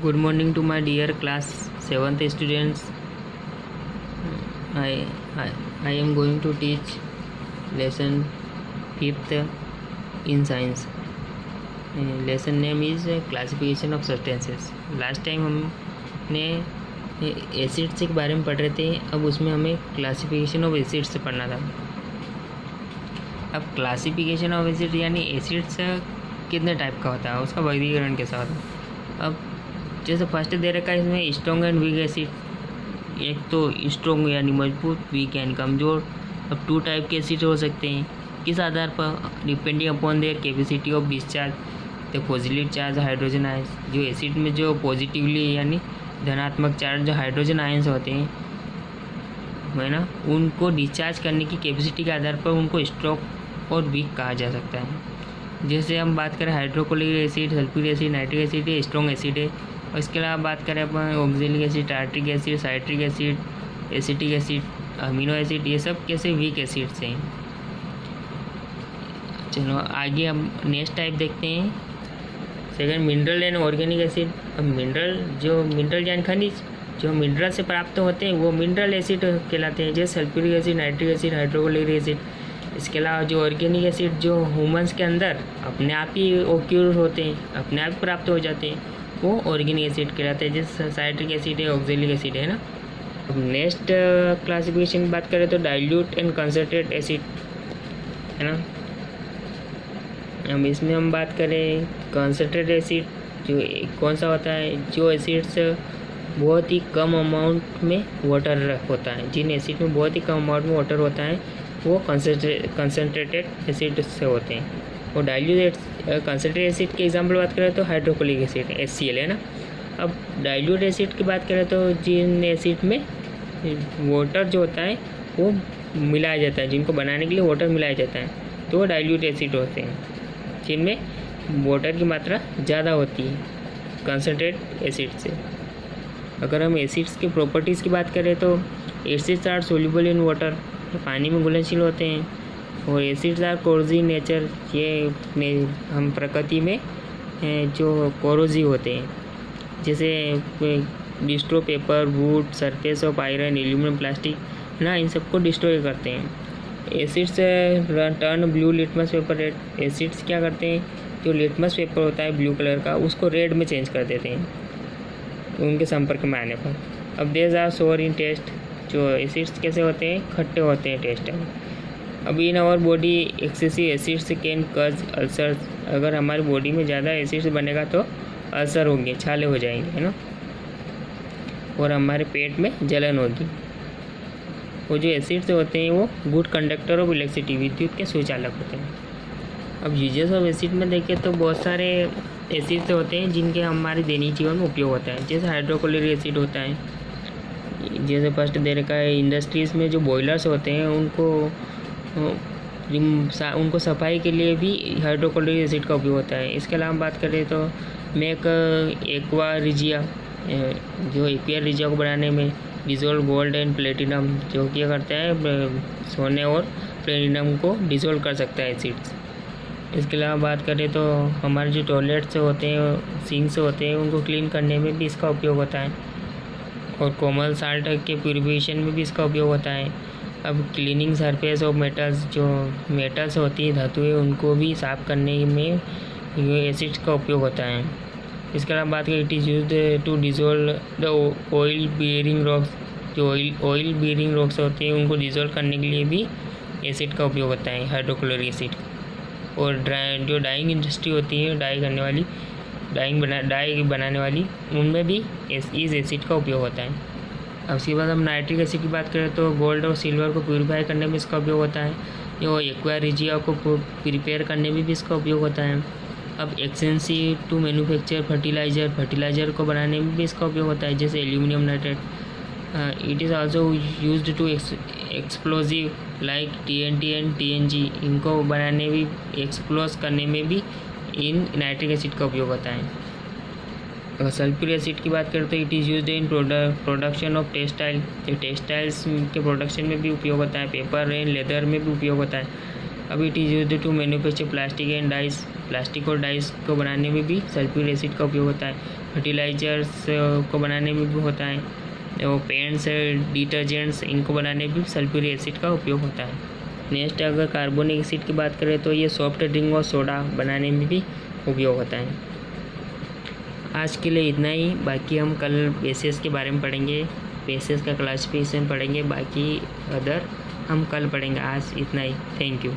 Good morning to my dear class 7th students. I am going to teach lesson 5th in science. Lesson name is classification of substances. Last time हमने acids के बारे में पढ़ रहे थे, अब उसमें हमें क्लासिफिकेशन ऑफ एसिड्स से पढ़ना था। अब क्लासिफिकेशन ऑफ एसिड यानी एसिड्स कितने टाइप का होता है, उसका वर्गीकरण कैसा होता है। अब जैसे फर्स्ट दे रखा है इसमें स्ट्रॉन्ग एंड वीक एसिड। एक तो स्ट्रॉन्ग यानी मजबूत, वीक यानी कमज़ोर। अब 2 टाइप के एसिड हो सकते हैं, किस आधार पर? Depending upon their capacity of discharge the positive charge hydrogen ions. जो एसिड में जो पॉजिटिवली यानी धनात्मक चार्ज जो हाइड्रोजन आयंस होते हैं है ना, उनको डिस्चार्ज करने की कैपेसिटी के आधार पर उनको स्ट्रॉन्ग और वीक कहा जा सकता है। जैसे हम बात करें hydrochloric acid, sulphuric acid, nitric acid, ये स्ट्रॉन्ग एसिड है। और इसके अलावा बात करें अपन oxalic acid, tartaric acid, citric acid, acetic acid, amino acid, ये सब कैसे वीक एसिड्स हैं। चलो आगे हम नेक्स्ट टाइप देखते हैं। Second, mineral and organic acid. अब मिनरल यानी खनिज जो मिनरल से प्राप्त होते हैं वो मिनरल एसिड कहलाते हैं, जैसे sulphuric acid, nitric acid, hydrochloric acid. इसके अलावा जो ऑर्गेनिक एसिड जो ह्यूमंस के अंदर अपने आप ही ओक्यूर होते हैं, अपने आप प्राप्त हो जाते हैं, वो ऑर्गेनिक एसिड कहलाते हैं, जैसे साइट्रिक एसिड है, ऑक्जेलिक एसिड है ना। अब नेक्स्ट क्लासिफिकेशन की बात करें तो डाइल्यूट एंड कंसनट्रेट एसिड है ना। अब इसमें हम बात करें कंसनट्रेट एसिड जो कौन सा होता है, जो एसिड्स बहुत ही कम अमाउंट में वाटर होता है, जिन एसिड में बहुत ही कम अमाउंट में वाटर होता है वो कंसनट्रेटेड एसिड से होते हैं। और डाइल्यूट कंसनट्रेट एसिड के एग्जाम्पल बात करें तो हाइड्रोक्लोरिक एसिड HCl है ना। अब डाइल्यूट एसिड की बात करें तो जिन एसिड में वाटर जो होता है वो मिलाया जाता है, जिनको बनाने के लिए वाटर मिलाया जाता है तो वो डाइल्यूट एसिड होते हैं, जिनमें वाटर की मात्रा ज़्यादा होती है कंसनट्रेट एसिड से। अगर हम एसिड्स की प्रॉपर्टीज़ की बात करें तो acids are soluble in water, पानी में घुलनशील होते हैं। और acids are corrosive in nature, ये हम प्रकृति में जो कोरोसिव होते हैं, जैसे destroy paper, wood, surface of iron, aluminium, plastic ना, इन सबको डिस्ट्रॉय करते हैं। Acids turn blue litmus paper red. Acids क्या करते हैं, जो लिटमस पेपर होता है ब्लू कलर का उसको रेड में चेंज कर देते हैं उनके संपर्क में आने पर। अब देयर आर सोर इन टेस्ट। जो एसिड्स कैसे होते हैं, खट्टे होते हैं टेस्ट में। अब in our body excessive acids can cause ulcers. अगर हमारी बॉडी में ज़्यादा एसिड्स बनेगा तो अल्सर होंगे, छाले हो जाएंगे है ना, और हमारे पेट में जलन होगी। वो जो एसिड्स होते हैं वो गुड कंडक्टर ऑफ इलेक्ट्रिसिटी, विद्युत के सुचालक होते हैं। अब यूजेस ऑफ एसिड में देखें तो बहुत सारे एसिड्स होते हैं जिनके हमारे दैनिक जीवन में उपयोग होता है, जैसे हाइड्रोक्लोरिक एसिड होता है। जैसे फर्स्ट दे रखा है इंडस्ट्रीज़ में जो बॉयलर्स होते हैं उनको सफाई के लिए भी हाइड्रोक्लोरिक एसिड का उपयोग होता है। इसके अलावा बात करें तो मेक एक्वा रिजिया, जो एक्वा रिजिया को बनाने में डिज़ोल्व गोल्ड एंड प्लेटिनम, जो क्या करता है सोने और प्लेटिनम को डिज़ोल्व कर सकता है एसिड्स। इसके अलावा बात करें तो हमारे जो टॉयलेट्स होते हैं, सिंक्स होते हैं, उनको क्लीन करने में भी इसका उपयोग होता है। और कोमल साल्ट के प्यूरिफिकेशन में भी इसका उपयोग होता है। अब क्लीनिंग सरफेस ऑफ मेटल्स, जो मेटल्स होती है धातुएं, उनको भी साफ़ करने में ये एसिड्स का उपयोग होता है। इसके अलावा बात करें it is used to dissolve the oil bearing rocks. जो ऑयल बियरिंग रॉक्स होते हैं उनको डिज़ोल्व करने के लिए भी एसिड का उपयोग होता है, हाइड्रोक्लोरिक एसिड। और जो डाइंग इंडस्ट्री होती है, डाई बनाने वाली, उनमें भी इस एसिड का उपयोग होता है। अब उसके बाद हम नाइट्रिक एसिड की बात करें तो गोल्ड और सिल्वर को प्यूरिफाई करने में इसका उपयोग होता है। जो एक्वा रिजिया को प्रिपेयर करने में भी इसका उपयोग होता है। अब एक्सपेंसिव टू मैन्युफैक्चर फर्टिलाइज़र को बनाने में भी इसका उपयोग होता है, जैसे aluminium nitrate. It is also used to explosive like TNT and TNG, इनको बनाने भी एक्सप्लोज करने में भी इन नाइट्रिक एसिड का उपयोग होता है। अगर सल्फ्यूरिक एसिड की बात करें तो it is used in production of textile, textiles के प्रोडक्शन में भी उपयोग होता है, पेपर एंड लेदर में भी उपयोग होता है। अब it is used to manufacture plastic and dyes, plastic और डाइस को बनाने में भी सल्फ्यूरिक एसिड का उपयोग होता है। फर्टिलाइजर्स को बनाने में भी होता है, वो पेंट्स डिटर्जेंट्स इनको बनाने में भी सल्फ्यूरिक एसिड का उपयोग होता है। नेक्स्ट अगर कार्बोनिक एसिड की बात करें तो ये सॉफ्ट ड्रिंक और सोडा बनाने में भी उपयोग होता है। आज के लिए इतना ही, बाकी हम कल बेसिस के बारे में पढ़ेंगे, बेसिस का क्लासिफिकेशन पढ़ेंगे, बाकी अदर हम कल पढ़ेंगे। आज इतना ही, थैंक यू।